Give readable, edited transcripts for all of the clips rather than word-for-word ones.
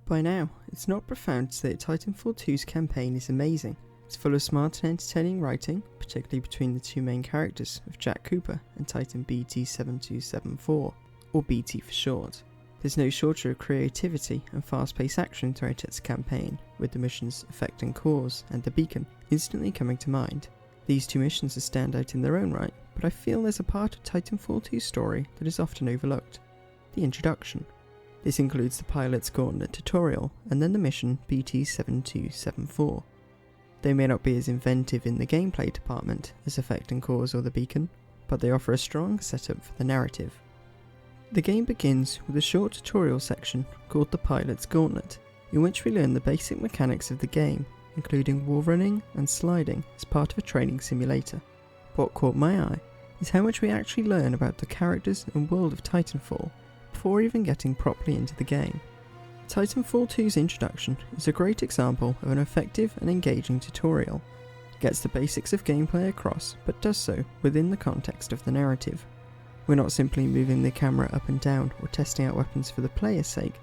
By now, it's not profound to say that Titanfall 2's campaign is amazing. It's full of smart and entertaining writing, particularly between the two main characters of Jack Cooper and Titan BT-7274, or BT for short. There's no shortage of creativity and fast-paced action throughout its campaign, with the missions Effect and Cause and The Beacon instantly coming to mind. These two missions are standout in their own right, but I feel there's a part of Titanfall 2's story that is often overlooked: the introduction. This includes the pilot's Gauntlet tutorial and then the mission BT-7274. They may not be as inventive in the gameplay department as Effect and Cause or The Beacon, but they offer a strong setup for the narrative. The game begins with a short tutorial section called the Pilot's Gauntlet, in which we learn the basic mechanics of the game, including wall running and sliding as part of a training simulator. What caught my eye is how much we actually learn about the characters and world of Titanfall before even getting properly into the game. Titanfall 2's introduction is a great example of an effective and engaging tutorial. It gets the basics of gameplay across, but does so within the context of the narrative. We're not simply moving the camera up and down or testing out weapons for the player's sake.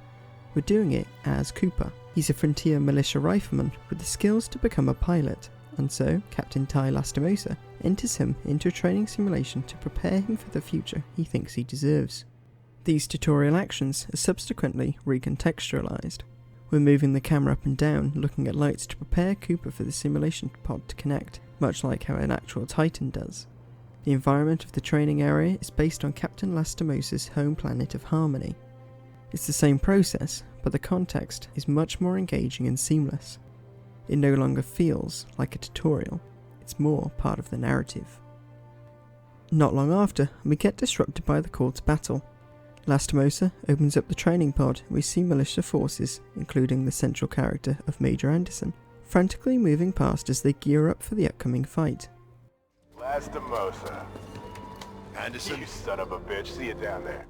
We're doing it as Cooper. He's a frontier militia rifleman with the skills to become a pilot, and so Captain Ty Lastimosa enters him into a training simulation to prepare him for the future he thinks he deserves. These tutorial actions are subsequently recontextualized. We're moving the camera up and down, looking at lights to prepare Cooper for the simulation pod to connect, much like how an actual Titan does. The environment of the training area is based on Captain Lastimosa's home planet of Harmony. It's the same process, but the context is much more engaging and seamless. It no longer feels like a tutorial, it's more part of the narrative. Not long after, we get disrupted by the call to battle. Lastimosa opens up the training pod and we see militia forces, including the central character of Major Anderson, frantically moving past as they gear up for the upcoming fight. Lastimosa. Anderson? You son of a bitch, see it down there.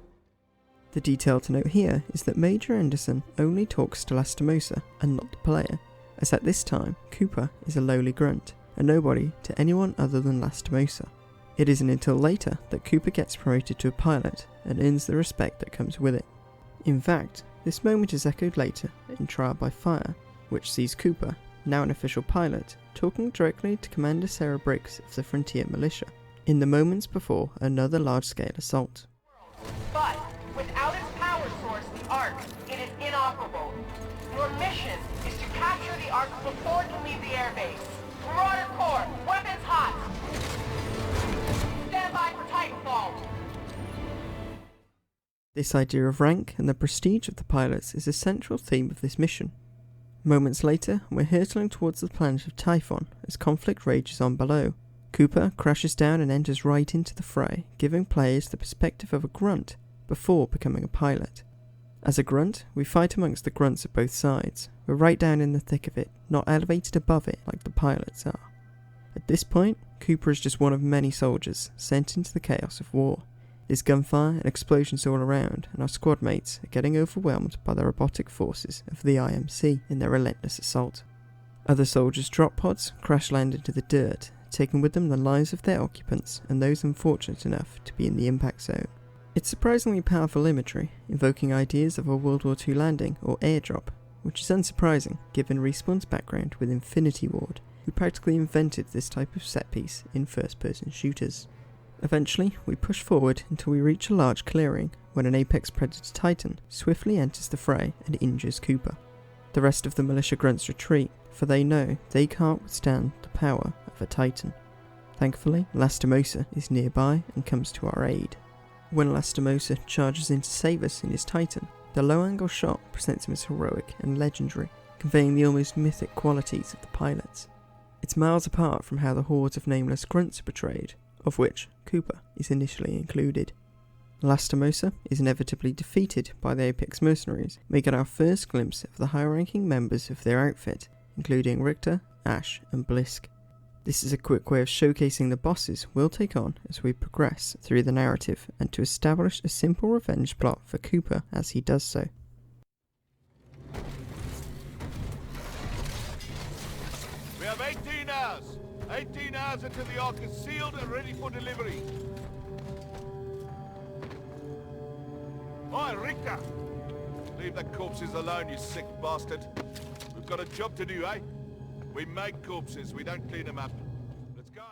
The detail to note here is that Major Anderson only talks to Lastimosa and not the player, as at this time Cooper is a lowly grunt, a nobody to anyone other than Lastimosa. It isn't until later that Cooper gets promoted to a pilot and earns the respect that comes with it. In fact, this moment is echoed later in Trial by Fire, which sees Cooper, now an official pilot, talking directly to Commander Sarah Briggs of the Frontier Militia, in the moments before another large-scale assault. But without its power source, the Ark, it is inoperable. Your mission is to capture the Ark before it can leave the airbase. Marauder Corps, weapons hot! Stand by for Titanfall! This idea of rank and the prestige of the pilots is a central theme of this mission. Moments later, we're hurtling towards the planet of Typhon as conflict rages on below. Cooper crashes down and enters right into the fray, giving players the perspective of a grunt before becoming a pilot. As a grunt, we fight amongst the grunts at both sides. We're right down in the thick of it, not elevated above it like the pilots are. At this point, Cooper is just one of many soldiers sent into the chaos of war. There's gunfire and explosions all around, and our squad mates are getting overwhelmed by the robotic forces of the IMC in their relentless assault. Other soldiers' drop pods crash land into the dirt, taking with them the lives of their occupants and those unfortunate enough to be in the impact zone. It's surprisingly powerful imagery, evoking ideas of a World War II landing or airdrop, which is unsurprising given Respawn's background with Infinity Ward, who practically invented this type of set piece in first-person shooters. Eventually, we push forward until we reach a large clearing, when an Apex Predator Titan swiftly enters the fray and injures Cooper. The rest of the militia grunts retreat, for they know they can't withstand the power of a Titan. Thankfully, Lastimosa is nearby and comes to our aid. When Lastimosa charges in to save us in his Titan, the low-angle shot presents him as heroic and legendary, conveying the almost mythic qualities of the pilots. It's miles apart from how the hordes of nameless grunts are portrayed, of which Cooper is initially included. Lastimosa is inevitably defeated by the Apex mercenaries, making our first glimpse of the high-ranking members of their outfit, including Richter, Ash and Blisk. This is a quick way of showcasing the bosses we'll take on as we progress through the narrative and to establish a simple revenge plot for Cooper as he does so. We have 18 hours. 18 hours until the Ark is sealed and ready for delivery. Oi, Richter! leave the corpses alone, you sick bastard. We've got a job to do, eh? We make corpses, we don't clean them up. Let's go.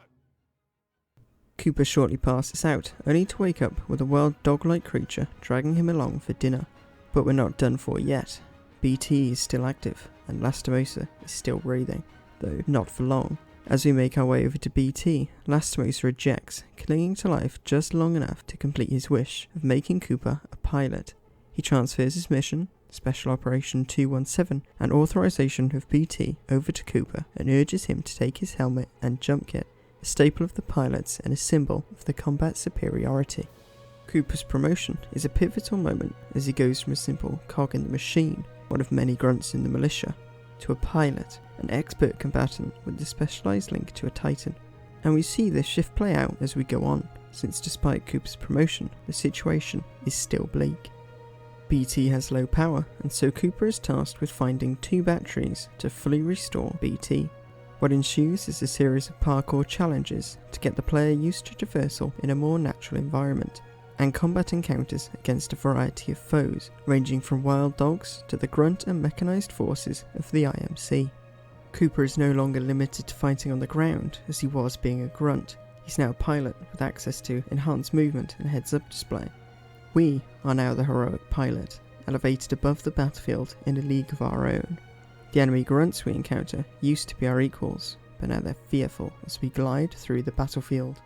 Cooper shortly passes out, only to wake up with a wild dog-like creature dragging him along for dinner. But we're not done for yet. BT is still active, and Lastimosa is still breathing, though not for long. As we make our way over to BT, Lastimosa ejects, clinging to life just long enough to complete his wish of making Cooper a pilot. He transfers his mission, Special Operation 217, and authorization of BT over to Cooper and urges him to take his helmet and jump kit, a staple of the pilots and a symbol of the combat superiority. Cooper's promotion is a pivotal moment as he goes from a simple cog in the machine, one of many grunts in the militia, to a pilot, an expert combatant with a specialised link to a Titan. And we see this shift play out as we go on, since despite Cooper's promotion, the situation is still bleak. BT has low power, and so Cooper is tasked with finding 2 batteries to fully restore BT. What ensues is a series of parkour challenges to get the player used to traversal in a more natural environment, and combat encounters against a variety of foes, ranging from wild dogs to the grunt and mechanised forces of the IMC. Cooper is no longer limited to fighting on the ground as he was being a grunt. He's now a pilot with access to enhanced movement and heads-up display. We are now the heroic pilot, elevated above the battlefield in a league of our own. The enemy grunts we encounter used to be our equals, but now they're fearful as we glide through the battlefield.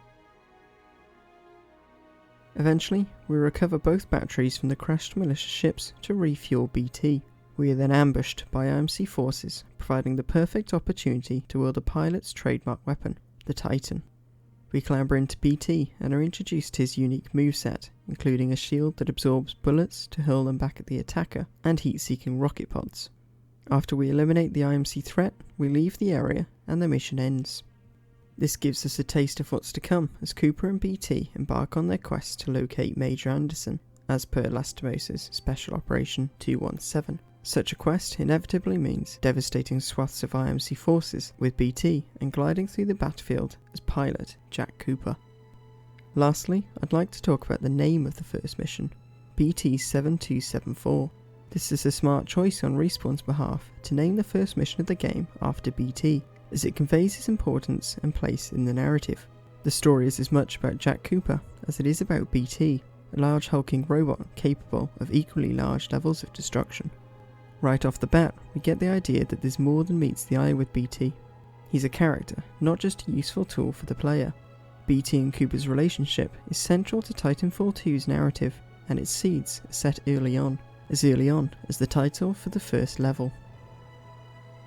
Eventually, we recover both batteries from the crashed militia ships to refuel BT. We are then ambushed by IMC forces, providing the perfect opportunity to wield a pilot's trademark weapon, the Titan. We clamber into BT and are introduced to his unique moveset, including a shield that absorbs bullets to hurl them back at the attacker, and heat-seeking rocket pods. After we eliminate the IMC threat, we leave the area and the mission ends. This gives us a taste of what's to come as Cooper and BT embark on their quest to locate Major Anderson, as per Lastimosa's Special Operation 217. Such a quest inevitably means devastating swaths of IMC forces with BT and gliding through the battlefield as pilot Jack Cooper. Lastly, I'd like to talk about the name of the first mission, BT-7274. This is a smart choice on Respawn's behalf to name the first mission of the game after BT, as it conveys his importance and place in the narrative. The story is as much about Jack Cooper as it is about BT, a large hulking robot capable of equally large levels of destruction. Right off the bat, we get the idea that there's more than meets the eye with BT. He's a character, not just a useful tool for the player. BT and Cooper's relationship is central to Titanfall 2's narrative, and its seeds are set early on as the title for the first level.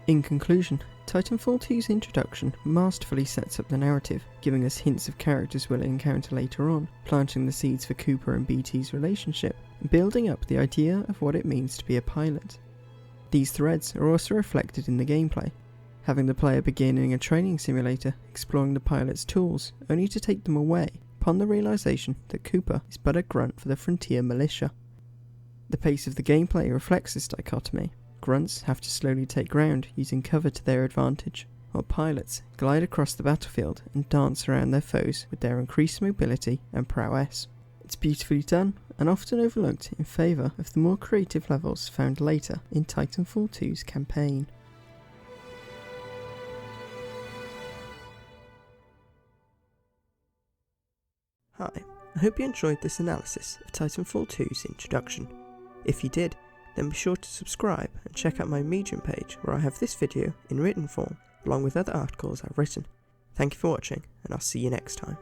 In conclusion, Titanfall 2's introduction masterfully sets up the narrative, giving us hints of characters we'll encounter later on, planting the seeds for Cooper and BT's relationship, and building up the idea of what it means to be a pilot. These threads are also reflected in the gameplay, having the player begin in a training simulator exploring the pilot's tools, only to take them away upon the realisation that Cooper is but a grunt for the Frontier militia. The pace of the gameplay reflects this dichotomy. Grunts have to slowly take ground using cover to their advantage, while pilots glide across the battlefield and dance around their foes with their increased mobility and prowess. It's beautifully done and often overlooked in favour of the more creative levels found later in Titanfall 2's campaign. Hi, I hope you enjoyed this analysis of Titanfall 2's introduction. If you did, then be sure to subscribe and check out my Medium page where I have this video in written form along with other articles I've written. Thank you for watching, and I'll see you next time.